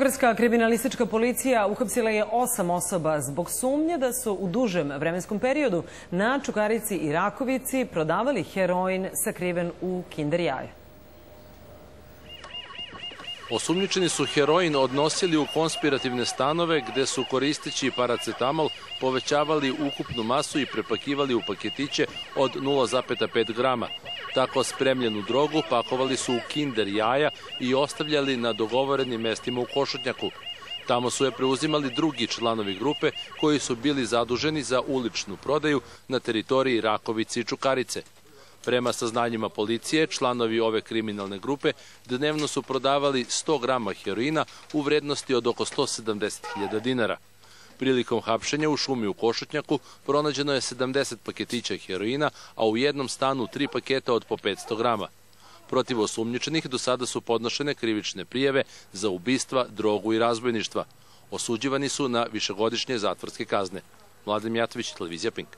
Beogradska kriminalistička policija uhapsila je 8 osoba zbog sumnje da su u dužem vremenskom periodu na Čukarici i Rakovici prodavali heroin sakriven u kinder jaje. Osumnjičeni su heroin odnosili u konspirativne stanove gde su koristeći paracetamol povećavali ukupnu masu i prepakivali u paketiće od 0,5 grama. Tako spremljenu drogu pakovali su u kinder jaja i ostavljali na dogovorenim mestima u Košutnjaku. Tamo su je preuzimali drugi članovi grupe koji su bili zaduženi za uličnu prodaju na teritoriji Rakovice i Čukarice. Prema saznanjima policije, članovi ove kriminalne grupe dnevno su prodavali 100 grama heroina u vrednosti od oko 170.000 dinara. Prilikom hapšenja u šumi u Košutnjaku pronađeno je 70 paketića heroina, a u jednom stanu 3 paketa od po 500 grama. Protiv osumnjičenih do sada su podnošene krivične prijave za ubistva, drogu i razbojništva. Osuđivani su na višegodišnje zatvorske kazne. Mladen Mijatović, televizija Pink.